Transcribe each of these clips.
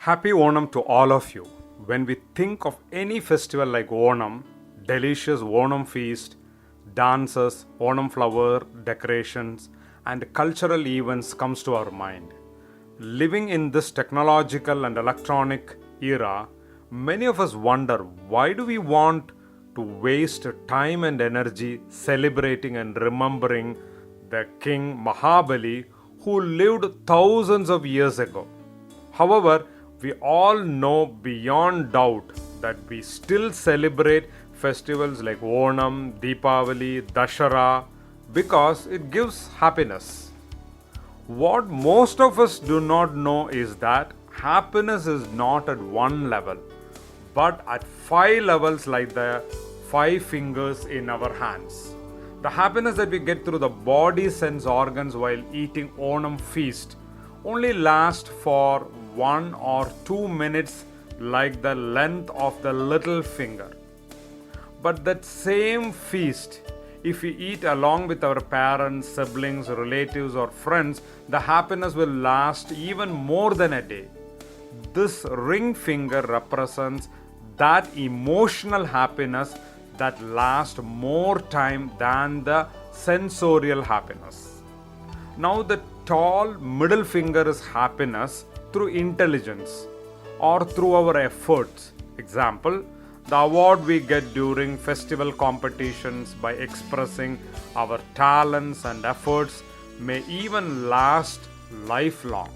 Happy Onam to all of you. When we think of any festival like Onam, delicious Onam feast, dances, Onam flower decorations, and cultural events comes to our mind. Living in this technological and electronic era, many of us wonder why do we want to waste time and energy celebrating and remembering the king Mahabali who lived thousands of years ago. However, we all know beyond doubt that we still celebrate festivals like Onam, Deepavali, Dashara because it gives happiness. What most of us do not know is that happiness is not at one level, but at five levels, like the five fingers in our hands. The happiness that we get through the body sense organs while eating Onam feast only lasts for 1 or 2 minutes, like the length of the little finger. But that same feast, if we eat along with our parents, siblings, relatives, or friends, the happiness will last even more than a day. This ring finger represents that emotional happiness that lasts more time than the sensorial happiness. Now, the tall middle finger is happiness through intelligence or through our efforts. Example, the award we get during festival competitions by expressing our talents and efforts may even last lifelong.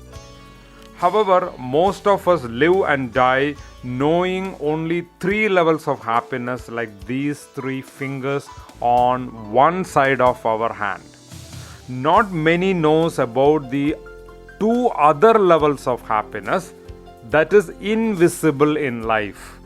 However, most of us live and die knowing only 3 levels of happiness, like these 3 fingers on one side of our hand. Not many knows about the 2 other levels of happiness that is invisible in life.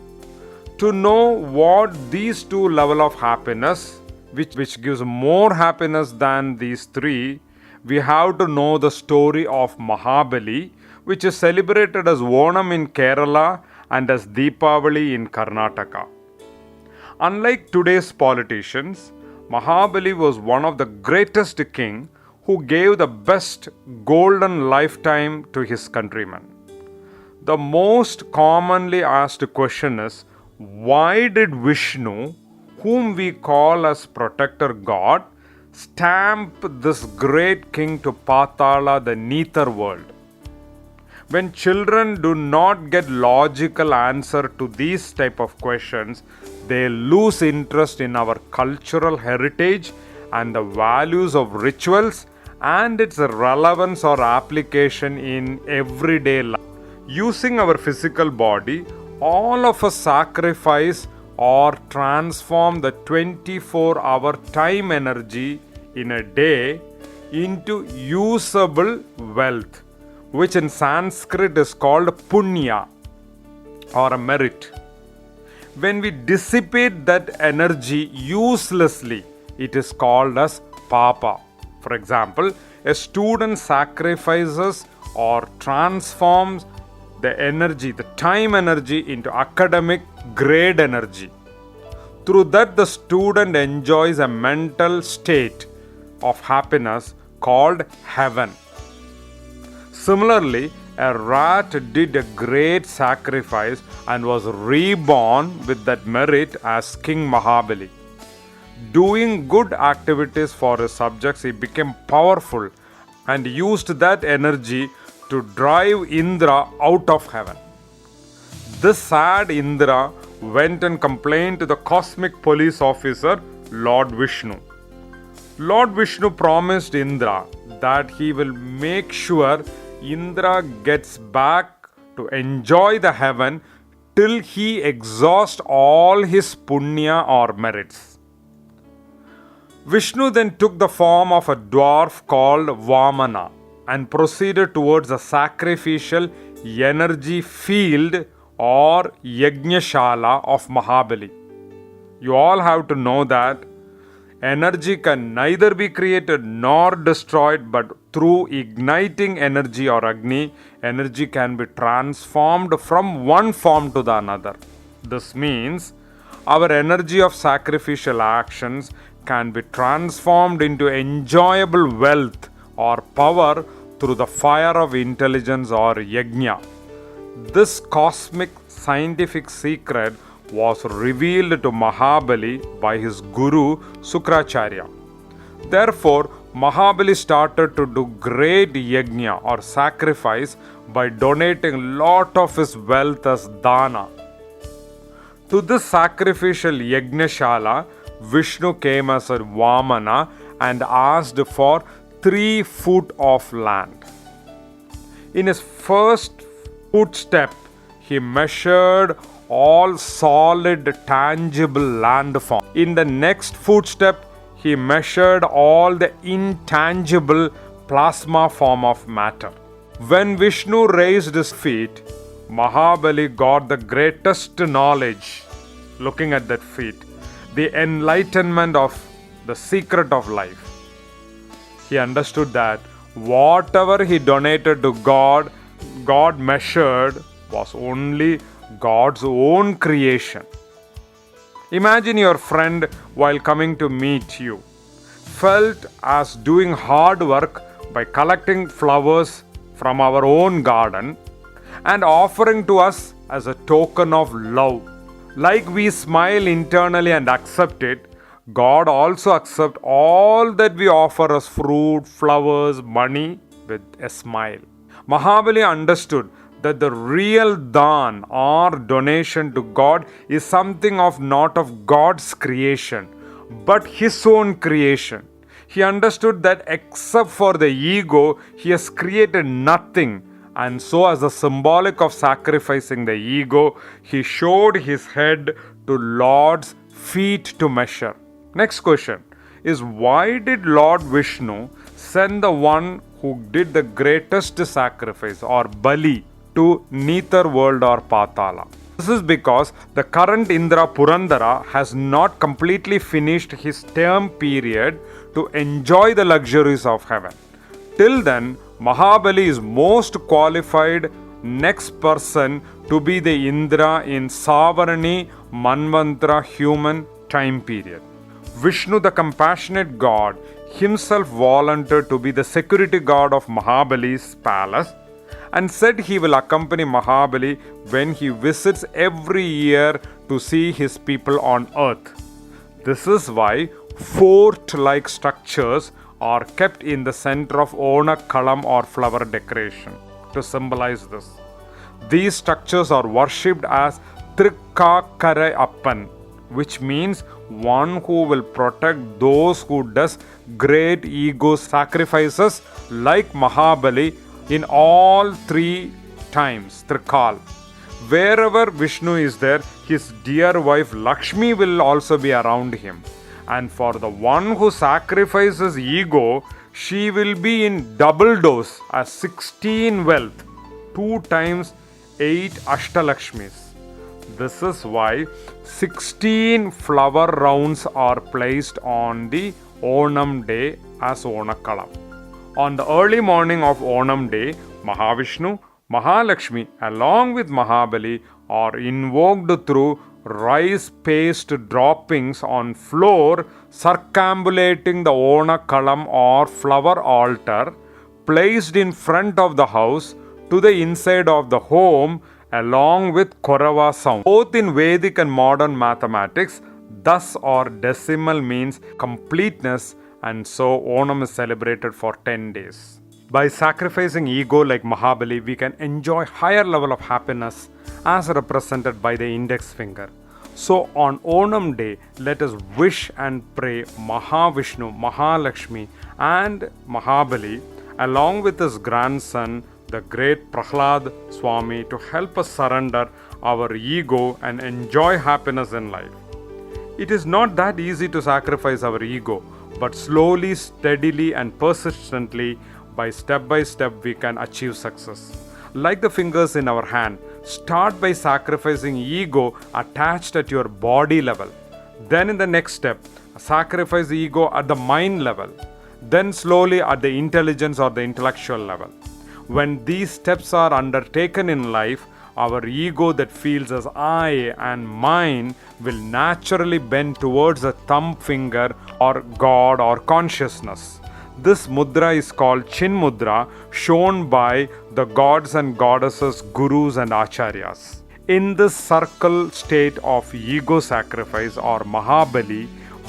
To know what these 2 levels of happiness, which gives more happiness than these 3, we have to know the story of Mahabali, which is celebrated as Onam in Kerala and as Deepavali in Karnataka. Unlike today's politicians, Mahabali was one of the greatest kings who gave the best golden lifetime to his countrymen. The most commonly asked question is, why did Vishnu, whom we call as protector god, stamp this great king to Patala, the nether world? When children do not get logical answer to these type of questions, they lose interest in our cultural heritage and the values of rituals and its relevance or application in everyday life. Using our physical body, all of us sacrifice or transform the 24-hour time energy in a day into usable wealth, which in Sanskrit is called punya or a merit. When we dissipate that energy uselessly, it is called as papa. For example, a student sacrifices or transforms the energy, the time energy, into academic grade energy. Through that, the student enjoys a mental state of happiness called heaven. Similarly, a rat did a great sacrifice and was reborn with that merit as King Mahabali. Doing good activities for his subjects, he became powerful and used that energy to drive Indra out of heaven. This sad Indra went and complained to the cosmic police officer, Lord Vishnu. Lord Vishnu promised Indra that he will make sure Indra gets back to enjoy the heaven till he exhausts all his punya or merits. Vishnu then took the form of a dwarf called Vamana and proceeded towards the sacrificial energy field or Yajnashala of Mahabali. You all have to know that energy can neither be created nor destroyed, but through igniting energy or Agni, energy can be transformed from one form to the another. This means our energy of sacrificial actions can be transformed into enjoyable wealth or power through the fire of intelligence or yajna. This cosmic scientific secret was revealed to Mahabali by his guru Sukracharya. Therefore, Mahabali started to do great yajna or sacrifice by donating lot of his wealth as dana. To this sacrificial yajnashala, Vishnu came as a Vamana and asked for 3 foot of land. In his first footstep, he measured all solid, tangible land form. In the next footstep, he measured all the intangible plasma form of matter. When Vishnu raised his feet, Mahabali got the greatest knowledge. Looking at that feet, the enlightenment of the secret of life. He understood that whatever he donated to God, God measured was only God's own creation. Imagine your friend, while coming to meet you, felt as doing hard work by collecting flowers from our own garden and offering to us as a token of love. Like we smile internally and accept it, God also accepts all that we offer as fruit, flowers, money with a smile. Mahabali understood that the real dan or donation to God is something of not of God's creation, but his own creation. He understood that except for the ego, he has created nothing. And so, as a symbolic of sacrificing the ego, he showed his head to Lord's feet to measure. Next question is, why did Lord Vishnu send the one who did the greatest sacrifice or Bali to neither world or Patala? This is because the current Indra Purandara has not completely finished his term period to enjoy the luxuries of heaven. Till then, Mahabali is most qualified next person to be the Indra in Savarani Manvantara human time period. Vishnu, the compassionate God, himself volunteered to be the security guard of Mahabali's palace and said he will accompany Mahabali when he visits every year to see his people on earth. This is why fort-like structures are kept in the center of Onakalam or flower decoration to symbolize this. These structures are worshipped as Trikkakare Appan, which means one who will protect those who does great ego sacrifices like Mahabali in all 3 times, Trikal. Wherever Vishnu is there, his dear wife Lakshmi will also be around him. And for the one who sacrifices ego, she will be in double dose as 16 wealth, 2 times 8 Ashtalakshmis. This is why 16 flower rounds are placed on the Onam day as Onakalam. On the early morning of Onam day, Mahavishnu, Mahalakshmi along with Mahabali are invoked through rice paste droppings on floor circumambulating the Onakalam or flower altar placed in front of the house to the inside of the home along with Korava sound. Both in Vedic and modern mathematics, thus or decimal means completeness, and so Onam is celebrated for 10 days. By sacrificing ego like Mahabali, we can enjoy higher level of happiness as represented by the index finger. So on Onam day, let us wish and pray Mahavishnu, Mahalakshmi and Mahabali along with his grandson, the great Prahlad Swami, to help us surrender our ego and enjoy happiness in life. It is not that easy to sacrifice our ego, but slowly, steadily and persistently, by step we can achieve success. Like the fingers in our hand, start by sacrificing ego attached at your body level. Then in the next step, sacrifice ego at the mind level. Then slowly at the intelligence or the intellectual level. When these steps are undertaken in life, our ego that feels as I and mine will naturally bend towards the thumb finger or God or consciousness. This mudra is called Chin Mudra, shown by the gods and goddesses, gurus and acharyas. In this circle state of ego sacrifice or Mahabali,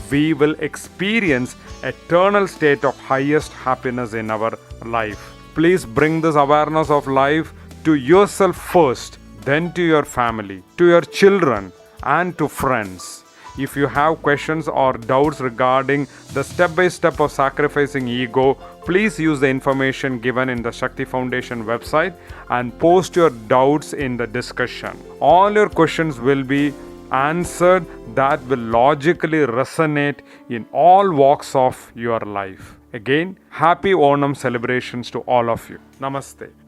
we will experience eternal state of highest happiness in our life. Please bring this awareness of life to yourself first, then to your family, to your children and to friends. If you have questions or doubts regarding the step-by-step of sacrificing ego, please use the information given in the Shakti Foundation website and post your doubts in the discussion. All your questions will be answered that will logically resonate in all walks of your life. Again, happy Onam celebrations to all of you. Namaste.